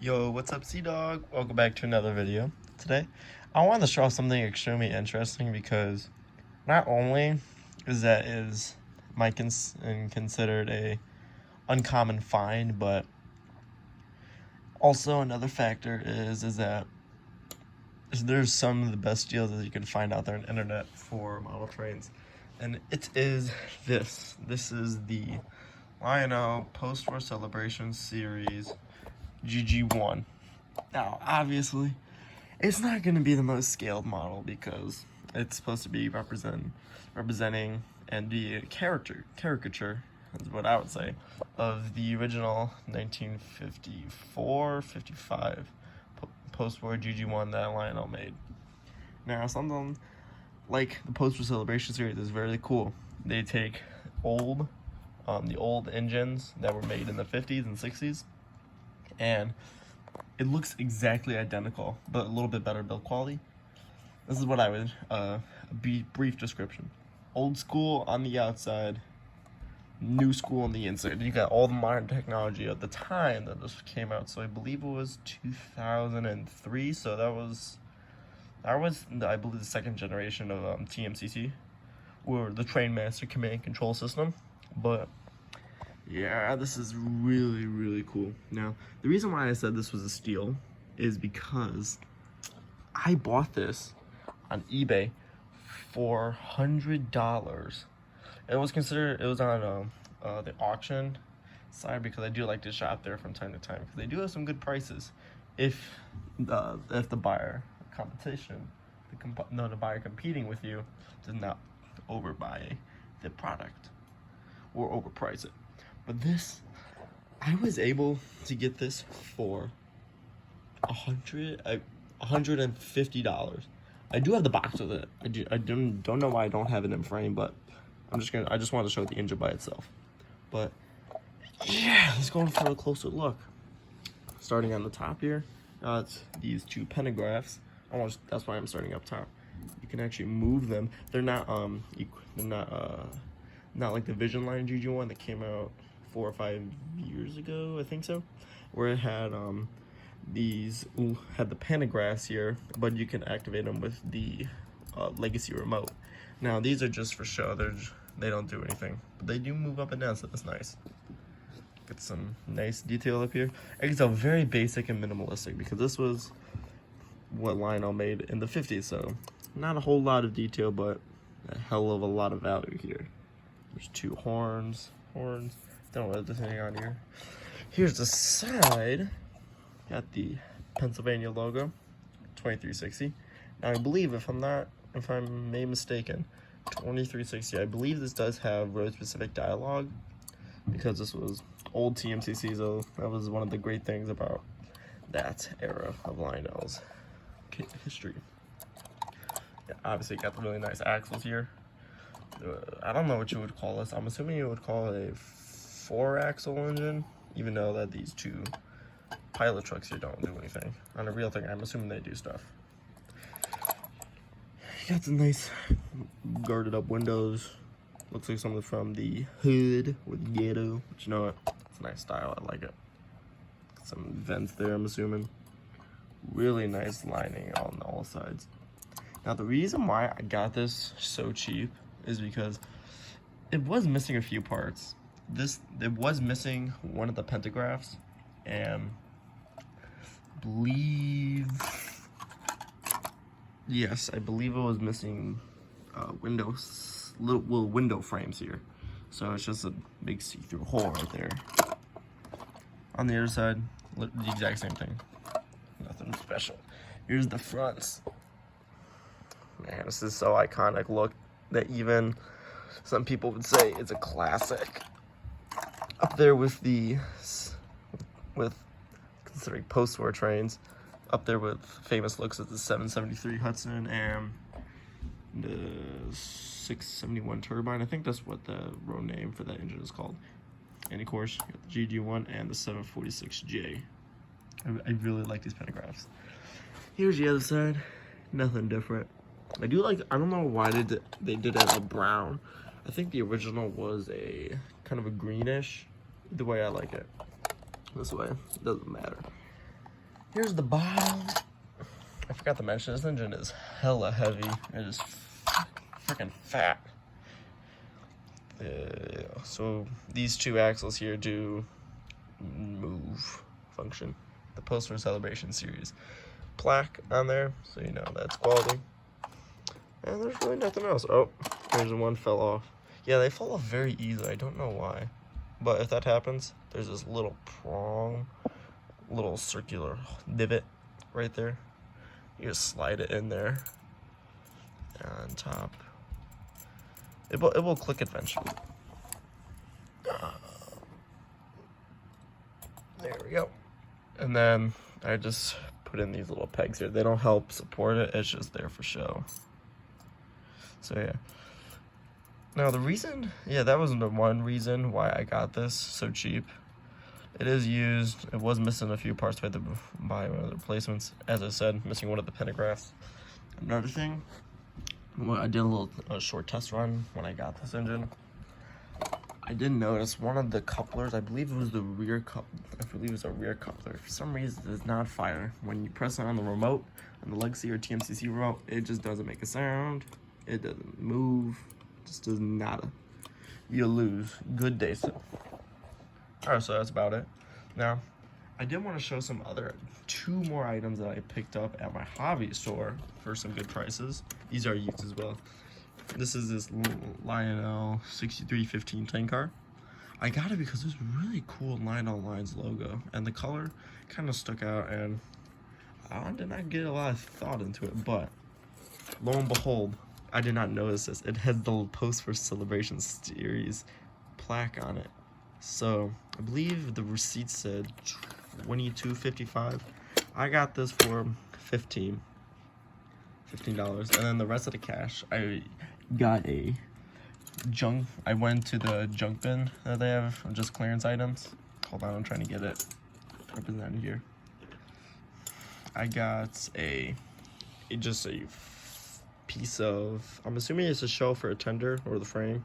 Yo, what's up, CDOG? Welcome back to another video. Today, I wanted to show off something extremely interesting because not only is considered a uncommon find, but also another factor is that there's some of the best deals that you can find out there on the internet for model trains, and it is this. This is the Lionel Post-War Celebration Series GG1. Now, obviously, it's not going to be the most scaled model because it's supposed to be representing and be a caricature, is what I would say, of the original 1954-55 post-war GG1 that Lionel made. Now, something like the post-war celebration series is very cool. They take the old engines that were made in the 50s and 60s, and it looks exactly identical, but a little bit better build quality. This is what I would brief description: old school on the outside, new school on the inside. You got all the modern technology of the time that this came out. So I believe it was 2003. So that was I believe the second generation of TMCC, or the Train Master Command and Control System. But yeah, this is really, really cool. Now, the reason why I said this was a steal is because I bought this on eBay for $100. It was on the auction side because I do like to shop there from time to time because they do have some good prices if the buyer the buyer competing with you does not overbuy the product or overprice it. But this, I was able to get this for $150. I do have the box with it. I don't know why I don't have it in frame, but I just wanted to show the engine by itself. But yeah, let's go for a closer look. Starting on the top here, it's these two pentographs. That's why I'm starting up top. You can actually move them. They're not not like the Vision Line GG1 that came out 4 or 5 years ago, I think so, where it had had the pantographs here, but you can activate them with the legacy remote. Now these are just for show. They don't do anything, but they do move up and down, so that's nice. Get some nice detail up here. It's a very basic and minimalistic because this was what Lionel made in the 50s, so not a whole lot of detail, but a hell of a lot of value here. There's two horns. Don't know what this thing on here. Here's the side. Got the Pennsylvania logo, 2360. Now I believe, if I'm mistaken, 2360. I believe this does have road-specific dialogue because this was old TMCC, so that was one of the great things about that era of Lionel's history. Yeah, obviously got the really nice axles here. I don't know what you would call this. I'm assuming you would call it a 4-axle engine, even though that these two pilot trucks here don't do anything. On a real thing, I'm assuming they do stuff. Got some nice guarded up windows. Looks like something from the hood or the ghetto, but you know what? It's a nice style. I like it. Got some vents there, I'm assuming. Really nice lining on all sides. Now, the reason why I got this so cheap is because it was missing a few parts. It was missing one of the pentographs, and I believe it was missing little window frames here. So it's just a big see-through hole right there. On the other side, the exact same thing. Nothing special. Here's the fronts. Man, this is so iconic look that even some people would say it's a classic. Up there with considering post-war trains, up there with famous looks at the 773 Hudson and the 671 turbine. I think that's what the road name for that engine is called. And of course, you got the GG1 and the 746J. I really like these pantographs. Here's the other side. Nothing different. I don't know why they did it as a brown. I think the original was a kind of a greenish. Either way, I like it. This way, it doesn't matter. Here's the bottom. I forgot to mention, this engine is hella heavy. It is freaking fat. So these two axles here do move function. The Postwar Celebration Series plaque on there, so you know that's quality. And there's really nothing else. Oh, there's one fell off. Yeah, they fall off very easily. I don't know why. But if that happens, there's this little prong, little circular divot right there. You just slide it in there. And on top. It will click eventually. There we go. And then I just put in these little pegs here. They don't help support it. It's just there for show. So yeah. Now the reason, that wasn't the one reason why I got this so cheap. It is used. It was missing a few parts. I had to buy one of the replacements. As I said, missing one of the pantographs. Another thing, I did a short test run when I got this engine. I did notice one of the couplers, I believe it was the rear coupler. I believe it was a rear coupler. For some reason, it does not fire. When you press it on the remote, on the Legacy or TMCC remote, it just doesn't make a sound. It doesn't move. Just does nada. You lose. Good day, still. Alright, so that's about it. Now, I did want to show some other 2 more items that I picked up at my hobby store for some good prices. These are used as well. This is this Lionel 6315 tank car. I got it because it's really cool Lionel Lines logo, and the color kind of stuck out, and I did not get a lot of thought into it, but lo and behold, I did not notice this. It had the Postwar Celebration Series plaque on it. So I believe the receipt said $22.55. I got this for $15, and then the rest of the cash, I got a junk. I went to the junk bin that they have, just clearance items. Hold on, I'm trying to get it represented here. I got just a piece of, I'm assuming it's a shell for a tender or the frame,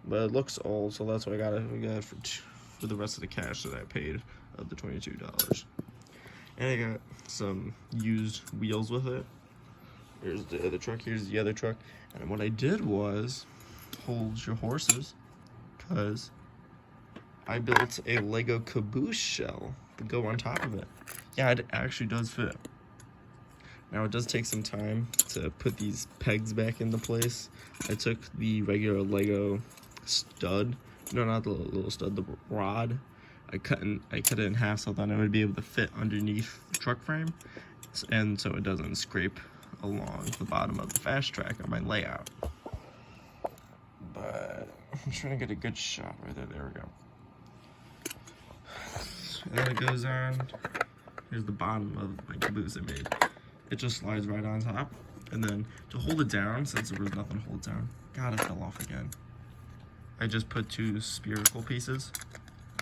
but it looks old, so that's what I got it. We got it for the rest of the cash that I paid of the $22. And I got some used wheels with it. Here's the other truck, here's the other truck. And what I did was hold your horses, because I built a Lego caboose shell to go on top of it. Yeah, it actually does fit. Now it does take some time to put these pegs back into place. I took the regular Lego stud, no, not the little stud, the rod. I cut it in half so that it would be able to fit underneath the truck frame, and so it doesn't scrape along the bottom of the fast track on my layout. But I'm trying to get a good shot right there. There we go. And then it goes on. Here's the bottom of my caboose I made. It just slides right on top. And then to hold it down, since there was nothing to hold down, God, it fell off again. I just put 2 spherical pieces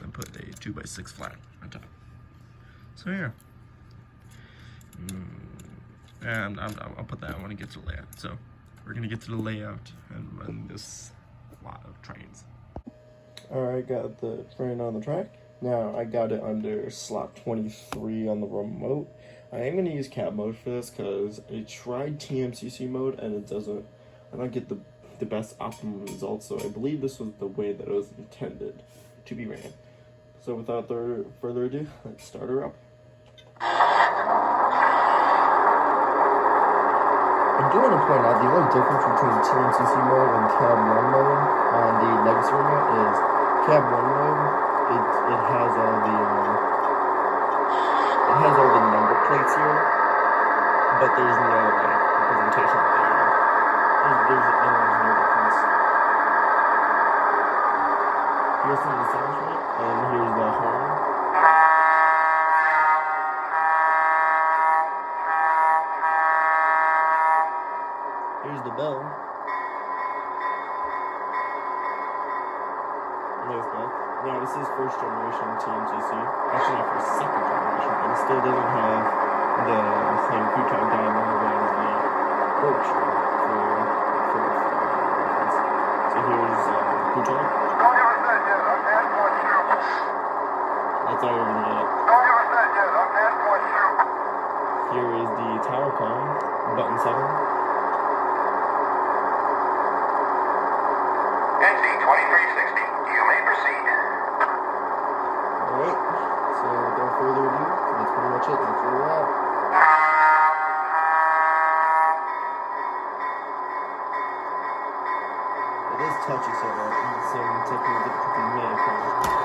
and put a 2x6 flat on top. So yeah. And I'll put that when I get to the layout. So we're gonna get to the layout and run this lot of trains. Alright, got the train on the track. Now I got it under slot 23 on the remote. I am gonna use cab mode for this because I tried TMCC mode and it doesn't, I don't get the best optimal results, so I believe this was the way that it was intended to be ran. So without further ado, let's start her up. I do want to point out the only difference between TMCC mode and cab 1 mode on the Legacy remote is cab 1 mode, it has all the number plates here, but there's no representation of the there's no difference. Here's some of the sounds from it, and here's the horn. Here's the bell. And there's that. Now this is first generation TMCC. Actually not for second generation, but it still doesn't have the same crouton diamond as the Birch for reference. So here's crouton. Don't give us that yet, I'm 10.2. That's all you're gonna get. Don't give us that yet, I'm 10.2. Here is the tower call, button 7. NC 2360, you may proceed. Alright, so without further ado, that's pretty much it. Let's roll out. It is touchy, so some technical difficulty may occur.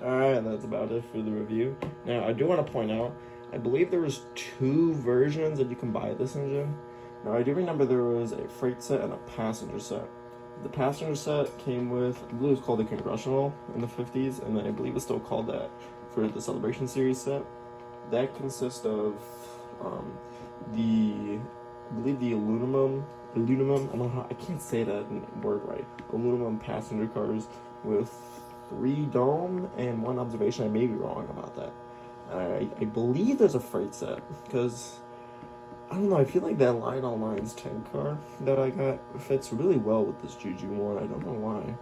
Alright, that's about it for the review. Now, I do want to point out, I believe there was 2 versions that you can buy this engine. Now, I do remember there was a freight set and a passenger set. The passenger set came with, I believe it was called the Congressional in the 50s, and then I believe it's still called that for the Celebration Series set. That consists of I believe the aluminum, I can't say that word right, aluminum passenger cars with 3 dome and 1 observation. I may be wrong about that. I believe there's a freight set, because I don't know, I feel like that Line All Lines tank car that I got fits really well with this GG1. I don't know why.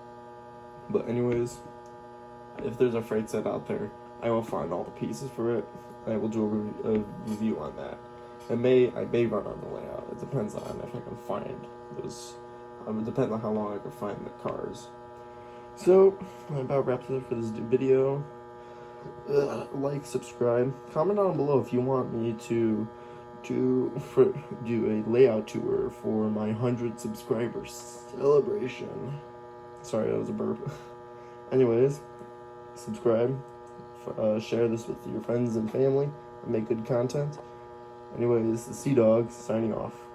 But anyways, if there's a freight set out there, I will find all the pieces for it. I will do a review on that. I may run on the layout. It depends on if I can find those. It depends on how long I can find the cars. So, that about wraps it up for this video. Like, subscribe, comment down below if you want me to do a layout tour for my 100 subscribers celebration. Sorry, that was a burp. Anyways, subscribe, share this with your friends and family, and make good content. Anyways, the CDOG signing off.